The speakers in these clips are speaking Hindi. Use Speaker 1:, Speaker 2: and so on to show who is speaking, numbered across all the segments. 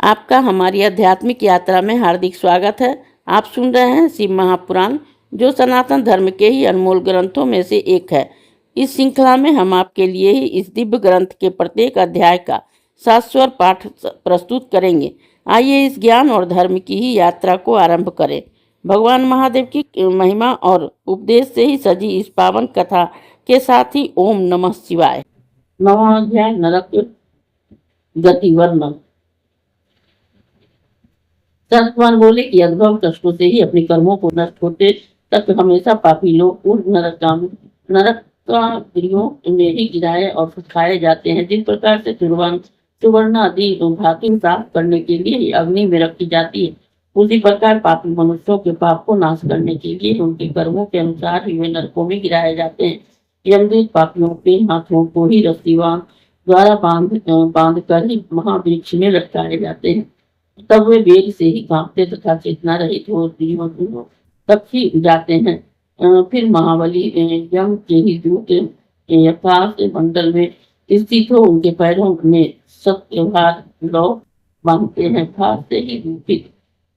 Speaker 1: आपका हमारी आध्यात्मिक यात्रा में हार्दिक स्वागत है। आप सुन रहे हैं शिव महापुराण, जो सनातन धर्म के ही अनमोल ग्रंथों में से एक है। इस श्रृंखला में हम आपके लिए ही इस दिव्य ग्रंथ के प्रत्येक अध्याय का शाश्वत पाठ प्रस्तुत करेंगे। आइए इस ज्ञान और धर्म की ही यात्रा को आरंभ करें। भगवान महादेव की महिमा और उपदेश से ही सजी इस पावन कथा के साथ ही ओम नमः शिवाय। नवा अध्याय नरक गति वर्णन। सतपाल बोले कि अनुभव कष्टों से ही अपने कर्मों को नष्ट होते तक हमेशा पापी लोग पूर्ण नरक का प्रियों में ही गिराए और सुखाए जाते हैं। जिस प्रकार से सुवर्ण आदि धातु साफ करने के लिए अग्नि में रखी जाती है, उसी प्रकार पापी मनुष्यों के पाप को नाश करने के लिए उनके कर्मों के अनुसार ही वे नरकों में गिराए जाते हैं। यमदूत पापियों के हाथों को ही रस्सीवान द्वारा बांध कर ही महावृक्ष में लटकाए जाते हैं। तब वे वेग से ही कांपते तथा चेतना रहित हो जीवन तक ही जाते हैं। फिर महाबली यम के ही दूत यथार्थ मंडल में स्थित हो उनके पैरों में सत्यभार लौ बांधते हैं। भार से ही दूषित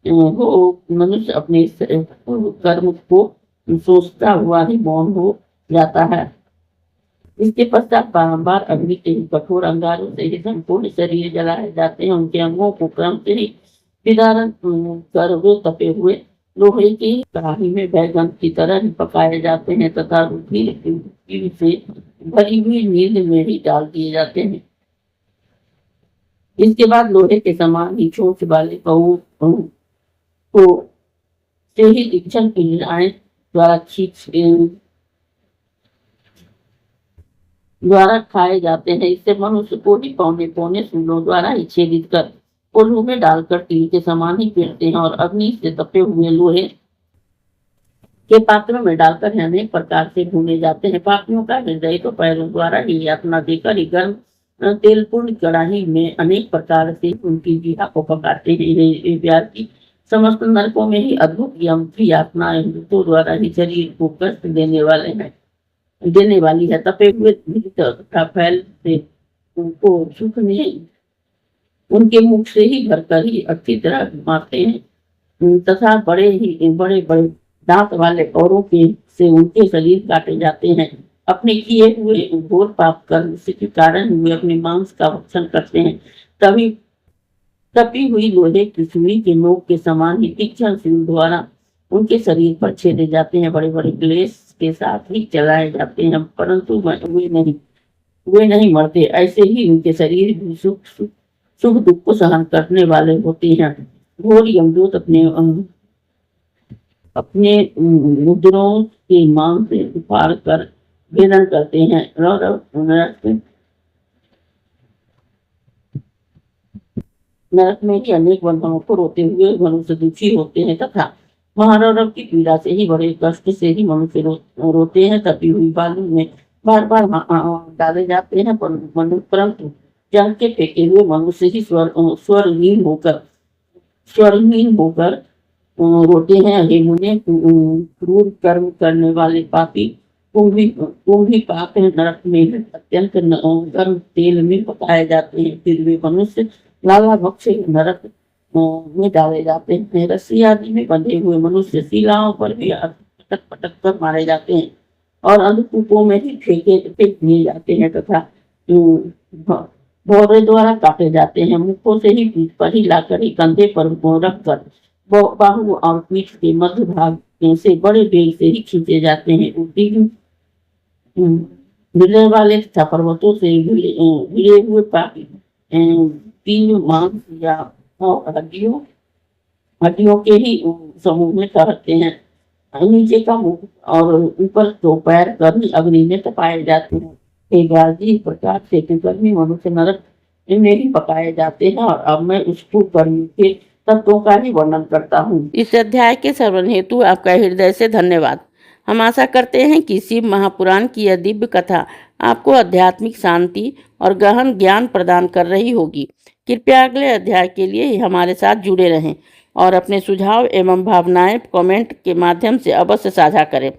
Speaker 1: हो मनुष्य अपने कर्म को सोचता हुआ ही मौन हो जाता है। इसके पश्चात बारंबार अग्नि के कठोर अंगारों से ही संपूर्ण शरीर जलाए जाते हैं। उनके अंगों को क्रम से ही विदारण कर वे तपे हुए लोहे की कढ़ाई में बैगन की तरह ही पकाए जाते हैं तथा रुधिर से भरी हुई नींद में ही डाल दिए जाते हैं। इसके बाद लोहे के समान ही चोंच वाले कौ को से ही दीक्षण पीड़ाएं द्वारा खाए जाते हैं। इससे मनुष्य को ही पौने पौने सूलों द्वारा ही छेदित कर कोल्हू में डालकर तीर के समान ही पीटते हैं और अग्नि से तपे हुए लोहे के पात्रों में डालकर अनेक प्रकार से भूने जाते हैं। पापियों का हृदय तो पैरों द्वारा ही यातना देकर ही गर्म तेलपूर्ण कड़ाही में अनेक प्रकार से उनकी जीवा को पकाते हैं। प्यार की समस्त नरकों में ही अद्भुत यम की यातना दूतों द्वारा ही शरीर को कष्ट देने वाली है। तपे हुए तथा फैल से उनको सुख में उनके मुख से ही भरकर ही अच्छी तरह मारते हैं तथा बड़े दांत वाले औरों के से उनके शरीर काटे जाते हैं। अपने किए हुए घोर पाप कर्म के कारण वे अपने मांस का भक्षण करते हैं। तभी तपी हुई लोहे की सुई के नोक के समान ही तीक्ष्ण सिर द्वारा उनके शरीर पर छेदे जाते हैं। बड़े बड़े क्लेश के साथ ही चलाए जाते हैं, परंतु वे नहीं मरते। ऐसे ही उनके शरीर भी सुख दुख को सहन करने वाले होते हैं। घोर यमदूत अपने मुद्रों के मांग से उपाड़ कर भेदन करते हैं। नरक में ही अनेक बंधनों को रोते हुए मनुष्य दुखी होते हैं तथा महारौरव की पीड़ा से ही बड़े कष्ट से ही मनुष्य रोते हैं। तपी हुई बालू में बार बार डाले जाते हैं, परंतु जल के फेंके हुए मनुष्य ही स्वरहीन होकर रोते हैं। हे मुने, क्रूर कर्म करने वाले पापी तुम भी पाप नरक में अत्यंत गर्म तेल में पकाए जाते हैं। फिर वे मनुष्य लाला भक्षे नरक में डाले जाते हैं। रस्सी आदि में बंधे हुए मनुष्य शिलाओं पर भी पटक कर मारे जाते हैं और अंधकूपों में ही फेंक दिए जाते हैं तथा भौरे द्वारा काटे जाते हैं। मुखों से ही पीठ पर ही लाकर ही कंधे पर रख कर बाहु और पीठ के मध्य भाग से बड़े वेग से ही खींचे जाते हैं। मिलने वाले तथा पर्वतों से भिड़े हुए पापी तीन मांस या हड्डियों के ही समूह में ठहरते हैं। नीचे का मुख और ऊपर दो पैर कर ही अग्नि में तपाए जाते हैं। इस प्रकार से कर्मी मनुष्य नरक में ही पकाए जाते हैं और अब मैं उसको कर्मी के तत्वों का ही वर्णन करता हूँ। इस अध्याय के श्रवण हेतु आपका हृदय से धन्यवाद। हम आशा करते हैं कि शिव महापुराण की यह दिव्य कथा आपको आध्यात्मिक शांति और गहन ज्ञान प्रदान कर रही होगी। कृपया अगले अध्याय के लिए हमारे साथ जुड़े रहें और अपने सुझाव एवं भावनाएं कमेंट के माध्यम से अवश्य साझा करें।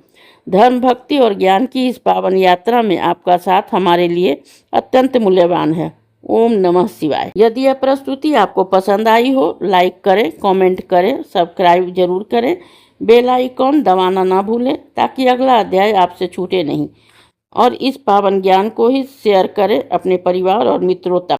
Speaker 1: धर्म, भक्ति और ज्ञान की इस पावन यात्रा में आपका साथ हमारे लिए अत्यंत मूल्यवान है। ओम नमः शिवाय। यदि यह प्रस्तुति आपको पसंद आई हो, लाइक करें, कमेंट करें, सब्सक्राइब जरूर करें, बेल आइकॉन दबाना ना भूलें ताकि अगला अध्याय आपसे छूटे नहीं। और इस पावन ज्ञान को ही शेयर करें अपने परिवार और मित्रों तक।